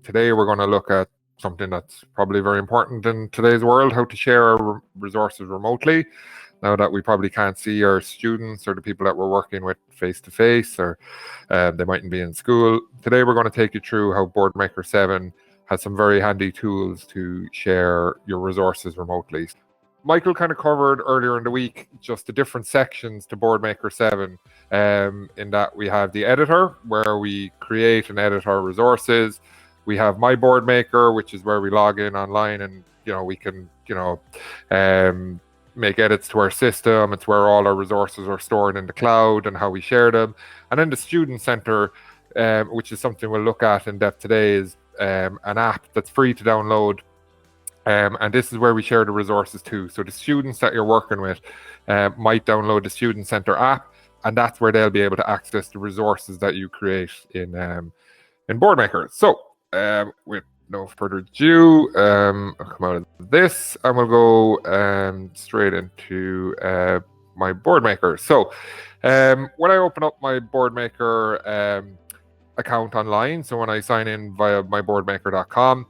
today we're going to look at something that's probably very important in today's world, how to share our resources remotely. Now that we probably can't see our students or the people that we're working with face to face, or they mightn't be in school. Today we're going to take you through how Boardmaker 7 has some very handy tools to share your resources remotely. Michael kind of covered earlier in the week just the different sections to Boardmaker 7, in that we have the editor where we create and edit our resources. We have My Boardmaker, which is where we log in online and we can make edits to our system. It's where all our resources are stored in the cloud and how we share them. And then the Student Center, which is something we'll look at in depth today, is an app that's free to download. And this is where we share the resources too. So the students that you're working with might download the Student Center app, and that's where they'll be able to access the resources that you create in Boardmaker. So with no further ado, I'll come out of this and we'll go straight into my Boardmaker. So when I open up my Boardmaker account online, so when I sign in via myboardmaker.com,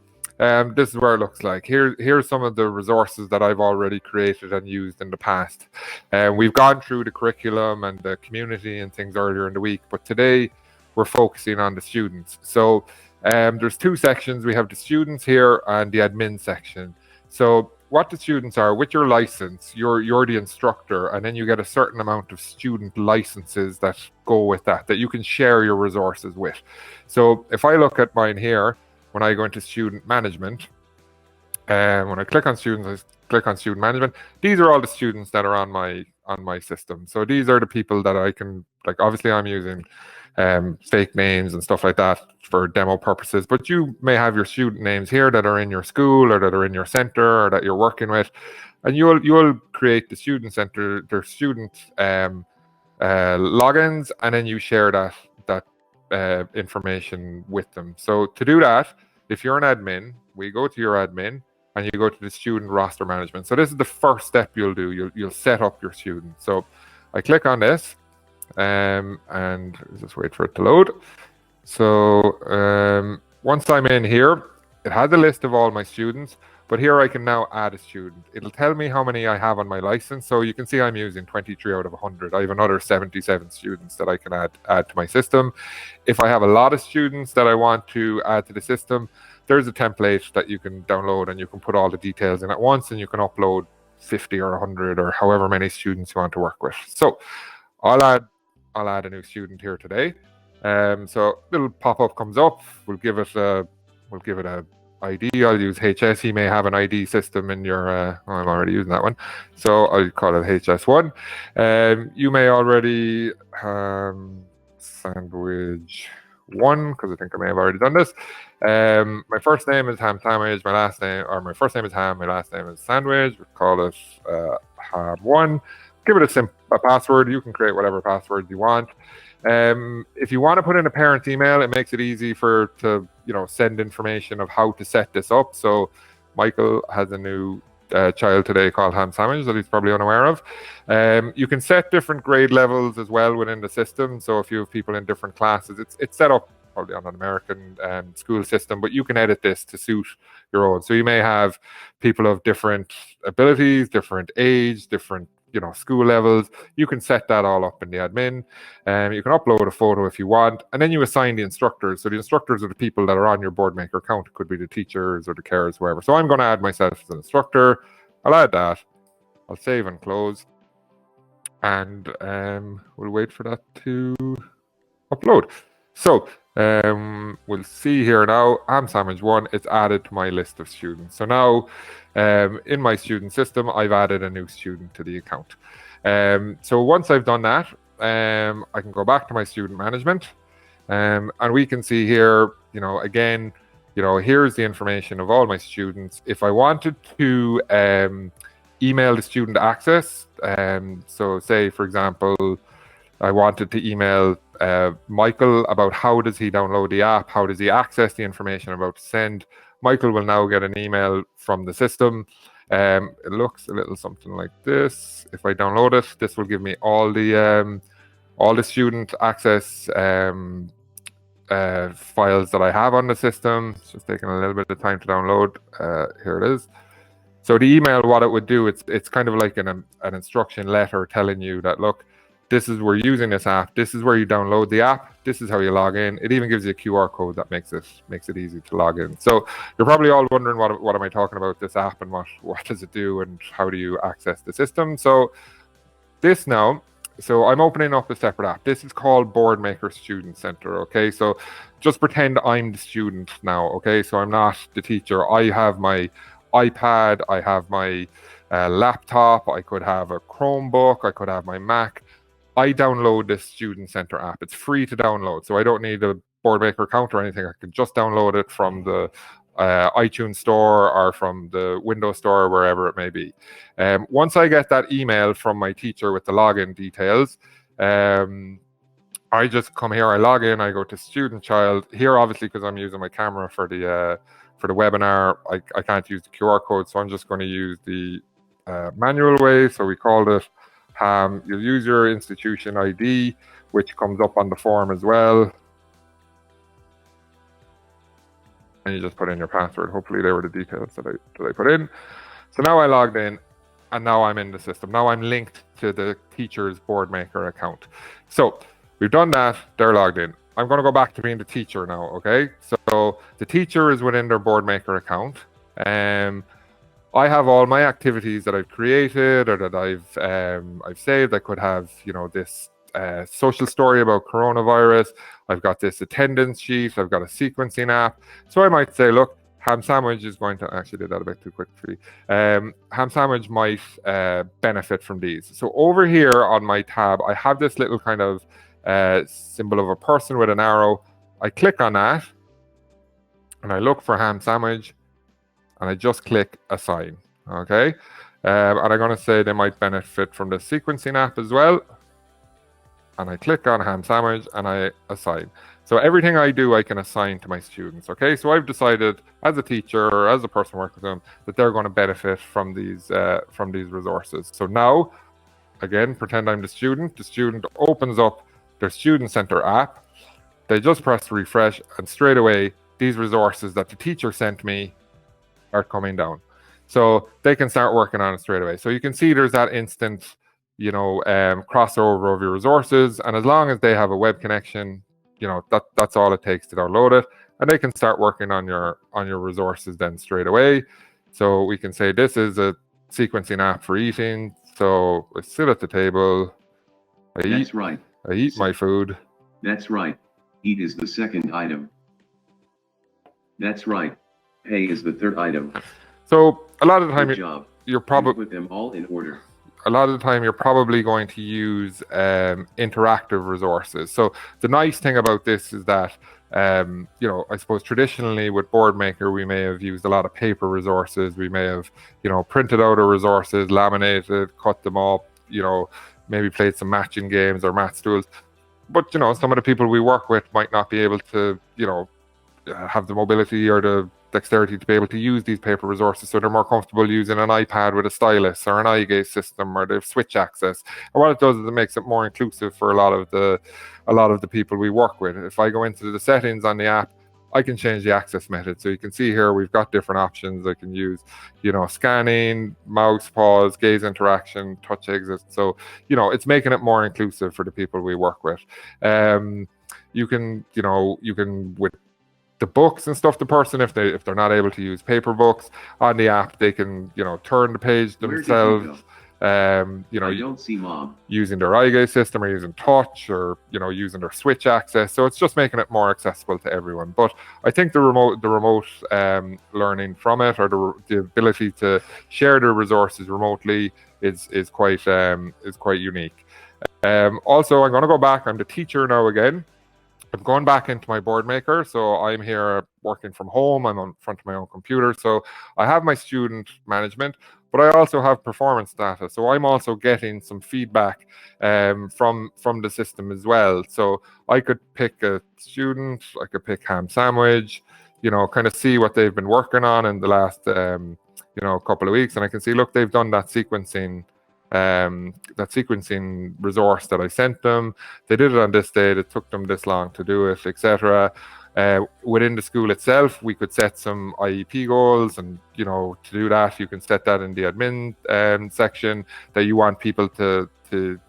this is where it looks like. Here's some of the resources that I've already created and used in the past. We've gone through the curriculum and the community and things earlier in the week, but today we're focusing on the students. So there's two sections. We have the students here and the admin section. So what the students are, with your license, you're the instructor, and then you get a certain amount of student licenses that go with that you can share your resources with. So if I look at mine here, when I go into student management, and when I click on students, I click on student management, these are all the students that are on my system. So these are the people that I can, like, obviously I'm using fake names and stuff like that for demo purposes, but you may have your student names here that are in your school or that are in your center or that you're working with, and you'll create the student center, their student logins, and then you share that information with them. So to do that, if you're an admin, we go to your admin and you go to the student roster management. So this is the first step you'll do. You'll set up your student. So I click on this, and just wait for it to load. So once I'm in here, it has a list of all my students, but here I can now add a student. It'll tell me how many I have on my license. So you can see I'm using 23 out of 100. I have another 77 students that I can add to my system. If I have a lot of students that I want to add to the system, there's a template that you can download and you can put all the details in at once, and you can upload 50 or 100 or however many students you want to work with. So I'll add a new student here today. So little pop-up comes up. We'll give it a ID. I'll use HS. You may have an ID system in your I'm already using that one, so I'll call it HS1. You may already sandwich 1, because I think I may have already done this. My first name is Ham Sandwich. My first name is Ham, my last name is Sandwich. We'll call it Ham1. Give it a password. You can create whatever password you want. If you want to put in a parent's email, it makes it easy to send information of how to set this up. So Michael has a new child today called Ham Sandwich that he's probably unaware of. You can set different grade levels as well within the system. So if you have people in different classes, it's set up probably on an American school system, but you can edit this to suit your own. So you may have people of different abilities, different age, different school levels. You can set that all up in the admin. You can upload a photo if you want, and then you assign the instructors. So the instructors are the people that are on your Boardmaker account. It could be the teachers or the carers, whoever. So I'm going to add myself as an instructor. I'll add that. I'll save and close, and we'll wait for that to upload. So we'll see here now, Ham Sandwich 1, it's added to my list of students. So now in my student system, I've added a new student to the account. So once I've done that, I can go back to my student management, and we can see here, again, here's the information of all my students. If I wanted to email the student access, so say, for example, I wanted to email Michael about how does he download the app, how does he access the information I'm about to send. Michael will now get an email from the system. It looks a little something like this. If I download it, this will give me all the student access files that I have on the system. It's just taking a little bit of time to download. Here it is. So the email, what it would do, it's kind of like an instruction letter telling you that, look, this is we're using this app. This is where you download the app. This is how you log in. It even gives you a QR code that makes it easy to log in. So you're probably all wondering what am I talking about, this app, and what does it do and how do you access the system? So this now, so I'm opening up a separate app. This is called Boardmaker Student Center. Okay, so just pretend I'm the student now. Okay, so I'm not the teacher. I have my iPad. I have my laptop. I could have a Chromebook. I could have my Mac. I download this Student Center app. It's free to download, so I don't need a Boardmaker account or anything. I can just download it from the iTunes store or from the Windows store, wherever it may be. Once I get that email from my teacher with the login details, I just come here, I log in, I go to Student Child. Here, obviously, because I'm using my camera for the webinar, I can't use the QR code, so I'm just going to use the manual way. So we called it you'll use your institution ID, which comes up on the form as well. And you just put in your password. Hopefully they were the details that I put in. So now I logged in, and now I'm in the system. Now I'm linked to the teacher's Boardmaker account. So we've done that, they're logged in. I'm going to go back to being the teacher now, okay? So the teacher is within their Boardmaker account. I have all my activities that I've created or that I've saved. I could have, this social story about coronavirus. I've got this attendance sheet. I've got a sequencing app. So I might say, look, Ham Sandwich is going to actually did that a bit too quick for you. Ham Sandwich might benefit from these. So over here on my tab, I have this little kind of symbol of a person with an arrow. I click on that and I look for Ham Sandwich. And I just click assign, okay? And I'm going to say they might benefit from the sequencing app as well. And I click on Ham Sandwich and I assign. So everything I do, I can assign to my students, okay? So I've decided as a teacher or as a person working with them that they're going to benefit from these resources. So now, again, pretend I'm the student. The student opens up their Student Center app. They just press refresh, and straight away, these resources that the teacher sent me are coming down, so they can start working on it straight away. So you can see there's that instant, crossover of your resources, and as long as they have a web connection, that's all it takes to download it, and they can start working on your resources then straight away. So we can say this is a sequencing app for eating. So I sit at the table. I eat my food. That's right. Eat is the second item. That's right. Pay is the third item. So a lot of the time you're probably put them all in order. A lot of the time you're probably going to use interactive resources. So the nice thing about this is that I suppose traditionally with Boardmaker we may have used a lot of paper resources. We may have printed out our resources, laminated, cut them up, maybe played some matching games or math stools. But some of the people we work with might not be able to have the mobility or the dexterity to be able to use these paper resources, so they're more comfortable using an iPad with a stylus or an eye gaze system, or they have switch access. And what it does is it makes it more inclusive for a lot of the people we work with. If I go into the settings on the app, I can change the access method. So you can see here we've got different options. I can use scanning, mouse pause, gaze interaction, touch exit. So it's making it more inclusive for the people we work with. You can with the books and stuff, the person, if they're not able to use paper books on the app, they can turn the page themselves. I don't see Mom. Using their eye gaze system or using touch or using their switch access. So it's just making it more accessible to everyone. But I think the remote learning from it, or the ability to share their resources remotely is quite unique. Also, I'm going to go back. I'm the teacher now again. I'm going back into my Boardmaker, so I'm here working from home. I'm in front of my own computer, so I have my student management, but I also have performance data. So I'm also getting some feedback from the system as well. So I could pick a student, I could pick Ham Sandwich, kind of see what they've been working on in the last couple of weeks, and I can see, look, they've done that sequencing that sequencing resource that I sent them. They did it on this date. It took them this long to do it, etc. Within the school itself, we could set some IEP goals, and to do that, you can set that in the admin section that you want people to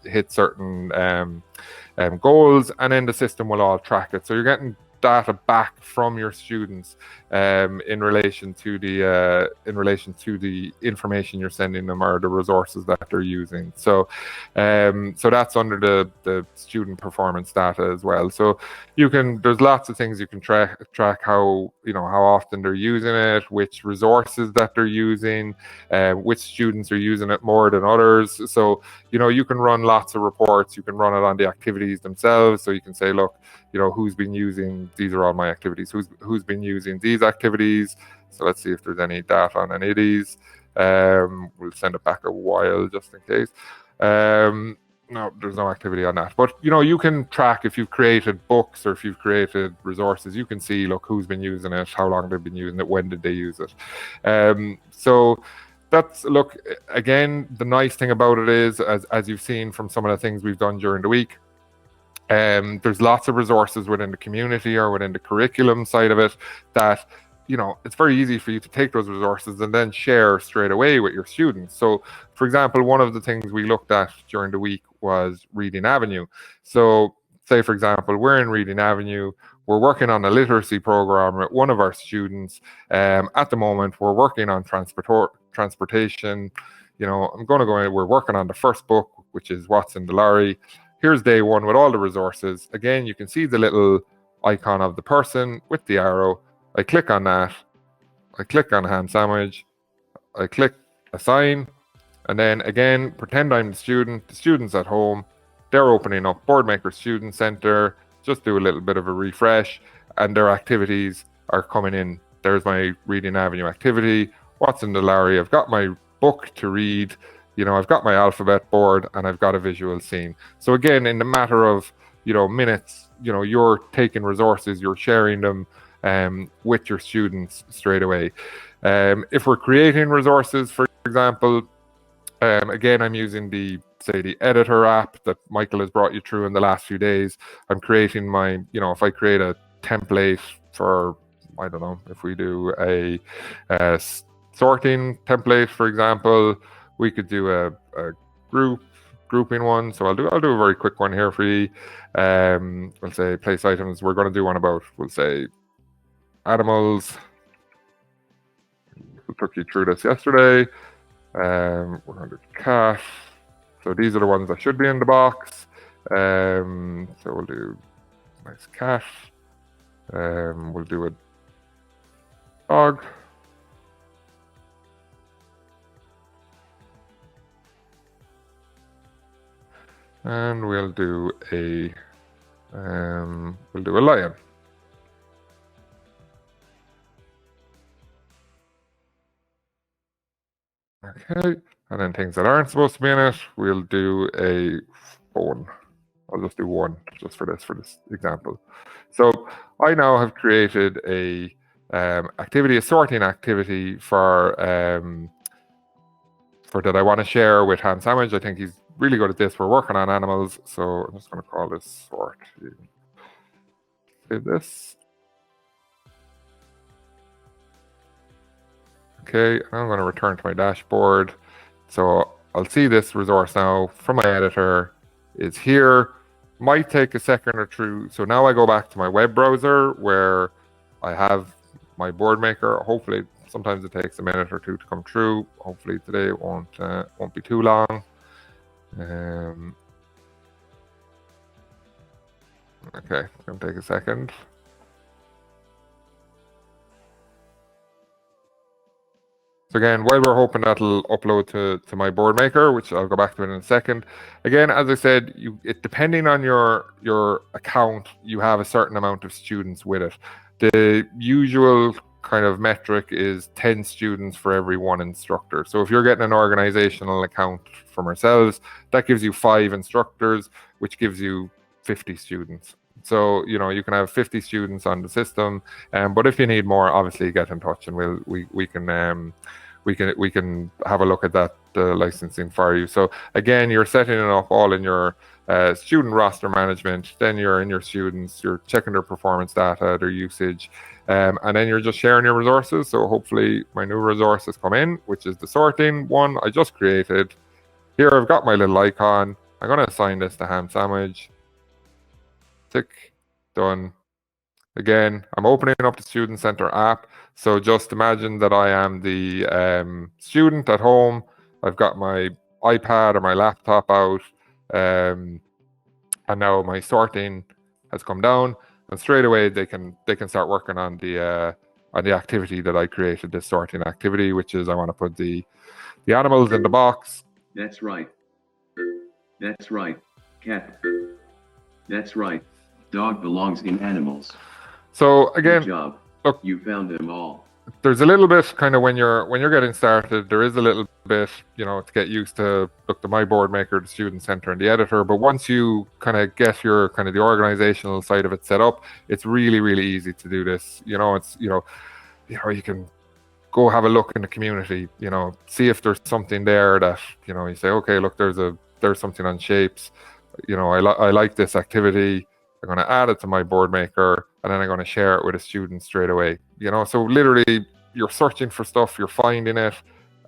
hit certain goals, and then the system will all track it. So you're getting data back from your students in relation to the information you're sending them or the resources that they're using. So that's under the student performance data as well. So there's lots of things you can track how often they're using it, which resources that they're using, which students are using it more than others. So you can run lots of reports. You can run it on the activities themselves. So you can say, look, who's been using, these are all my activities, who's been using these activities. So let's see if there's any data on any of these. We'll send it back a while just in case. No, there's no activity on that. But you can track if you've created books or if you've created resources. You can see, look, who's been using it, how long they've been using it, when did they use it. So that's, look, again, the nice thing about it is, as you've seen from some of the things we've done during the week, there's lots of resources within the community or within the curriculum side of it that it's very easy for you to take those resources and then share straight away with your students. So, for example, one of the things we looked at during the week was Reading Avenue. So, say, for example, we're in Reading Avenue. We're working on a literacy program with one of our students. At the moment, we're working on transportation. I'm going to go in. We're working on the first book, which is What's in the Lorry. Here's day one with all the resources. Again, you can see the little icon of the person with the arrow. I click on that. I click on ham sandwich. I click assign. And then again, pretend I'm the student. The student's at home. They're opening up Boardmaker Student Center. Just do a little bit of a refresh, and their activities are coming in. There's my Reading Avenue activity. What's in the Lorry? I've got my book to read. I've got my alphabet board, and I've got a visual scene. So again, in the matter of minutes, you're taking resources, you're sharing them with your students straight away. If we're creating resources, for example, again, I'm using the editor app that Michael has brought you through in the last few days. I'm creating my, if I create a template for, I don't know, if we do a sorting template, for example, we could do a grouping one. So I'll do a very quick one here for you. We'll say place items. We're going to do one about, we'll say, animals. We took you through this yesterday. We're going to do cat. So these are the ones that should be in the box. So we'll do nice cat. We'll do a dog. And we'll do a lion. Okay, and then things that aren't supposed to be in it, we'll do a phone. I'll just do one just for this example. So I now have created a sorting activity for that I want to share with Ham Sandwich. I think he's really good at this. We're working on animals, so I'm just going to call this sort. Save this. Okay, I'm going to return to my dashboard. So I'll see this resource now from my editor. It's here. Might take a second or two. So now I go back to my web browser where I have my Boardmaker. Hopefully, sometimes it takes a minute or two to come through. Hopefully today it won't be too long. Okay, it's going to take a second. So again, while we're hoping that'll upload to my Boardmaker, which I'll go back to in a second. Again, as I said, depending on your account, you have a certain amount of students with it. The usual kind of metric is 10 students for every one instructor. So if you're getting an organizational account from ourselves, that gives you 5 instructors, which gives you 50 students. So you can have 50 students on the system, but if you need more, obviously get in touch and we can have a look at that the licensing for you. So again, you're setting it up all in your student roster management. Then you're in your students, you're checking their performance data, their usage, and then you're just sharing your resources. So hopefully my new resource has come in, which is the sorting one I just created. Here I've got my little icon. I'm going to assign this to ham sandwich. Tick, done. Again, I'm opening up the Student Center app. So just imagine that I am the student at home. I've got my iPad or my laptop out, and now my sorting has come down, and straight away they can start working on the activity that I created, this sorting activity, which is I want to put the animals in the box. That's right. That's right. Cat. That's right. Dog belongs in animals. So again, good job. Look, you found them all. There's a little bit kind of when you're getting started, there is a little bit, to get used to the My Boardmaker, the Student Center, and the editor. But once you kind of get your kind of the organizational side of it set up, it's really, really easy to do this. It's you can go have a look in the community, see if there's something there that you say, okay, look, there's something on shapes. I like this activity. I'm going to add it to my Boardmaker, and then I'm going to share it with a student straight away. So literally, you're searching for stuff, you're finding it,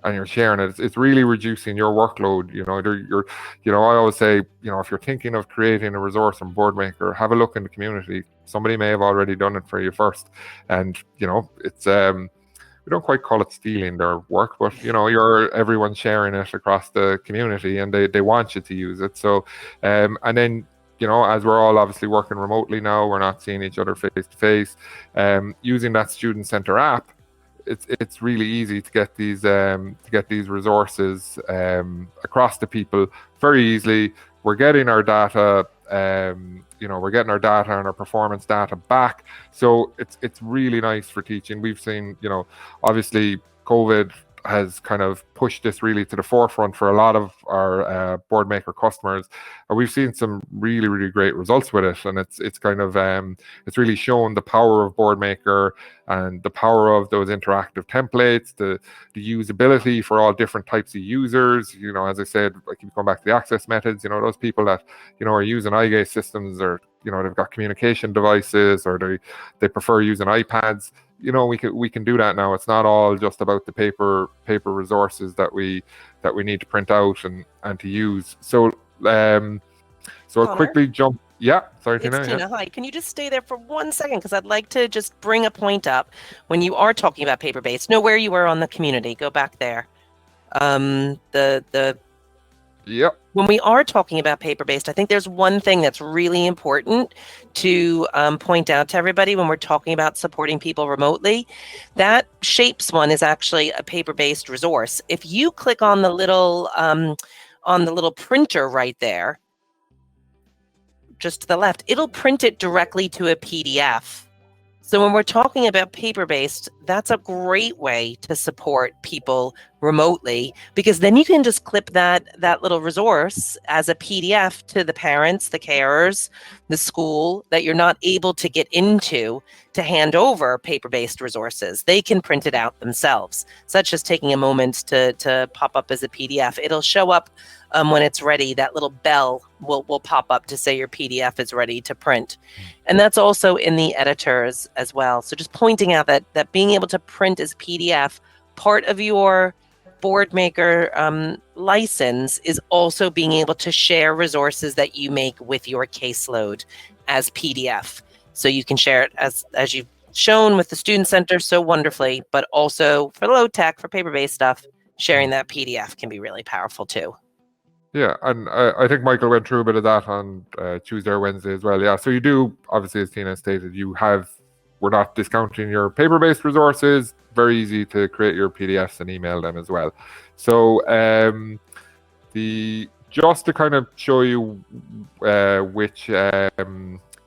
and you're sharing it. It's really reducing your workload. I always say, if you're thinking of creating a resource on Boardmaker, have a look in the community. Somebody may have already done it for you first, and it's we don't quite call it stealing their work, but everyone's sharing it across the community, and they want you to use it. So, and then. As we're all obviously working remotely now, we're not seeing each other face to face. Using that Student Center app, it's really easy to get these resources across to people very easily. We're getting our data, we're getting our data and our performance data back. So it's really nice for teaching. We've seen, obviously COVID has kind of pushed this really to the forefront for a lot of our Boardmaker customers, and we've seen some really, really great results with it. And it's kind of it's really shown the power of Boardmaker and the power of those interactive templates, the usability for all different types of users. As I said, I keep going back to the access methods. Those people that are using iGate systems, or they've got communication devices, or they prefer using iPads. We can do that now. It's not all just about the paper resources that we need to print out and to use. So I'll quickly jump. Yeah, sorry, Tina. It's Tina. Yeah. Hi. Can you just stay there for 1 second? Because I'd like to just bring a point up. When you are talking about paper-based, know where you were on the community. Go back there. Yep. When we are talking about paper-based, I think there's one thing that's really important to point out to everybody when we're talking about supporting people remotely. That Shapes one is actually a paper-based resource. If you click on the little printer right there, just to the left, it'll print it directly to a PDF. So when we're talking about paper-based, that's a great way to support people remotely, because then you can just clip that little resource as a PDF to the parents, the carers, the school that you're not able to get into to hand over paper-based resources. They can print it out themselves. So that's just taking a moment to pop up as a PDF. It'll show up when it's ready. That little bell will pop up to say your PDF is ready to print. And that's also in the editors as well. So just pointing out that being able to print as PDF, part of your Boardmaker license is also being able to share resources that you make with your caseload as PDF. So you can share it as you've shown with the Student Center so wonderfully, but also for low tech, for paper-based stuff, sharing that PDF can be really powerful too. Yeah, and I think Michael went through a bit of that on Tuesday or Wednesday as well. Yeah, so you do, obviously, as Tina stated, we're not discounting your paper-based resources. Very easy to create your PDFs and email them as well. So just to kind of show you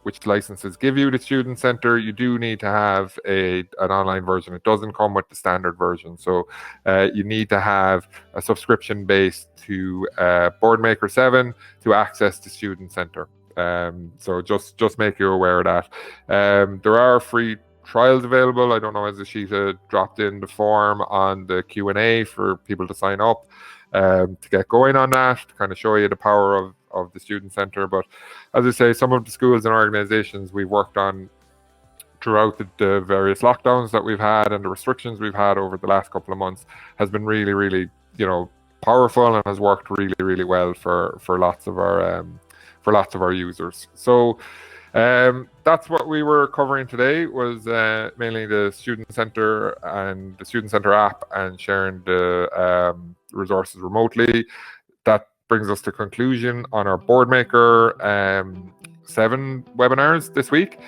which licenses give you the Student Center, you do need to have an online version. It doesn't come with the standard version. So you need to have a subscription based to Boardmaker 7 to access the Student Center. So just make you aware of that. There are free trials available. I don't know, as Ashita dropped in the form on the Q&A for people to sign up. to get going on that, to kind of show you the power of the student centre. But as I say, some of the schools and organisations we've worked on throughout the various lockdowns that we've had and the restrictions we've had over the last couple of months has been really, really, powerful, and has worked really, really well for lots of our users. So that's what we were covering today, was mainly the Student Centre and the Student Centre app and sharing the resources remotely. That brings us to conclusion on our Boardmaker 7 webinars this week.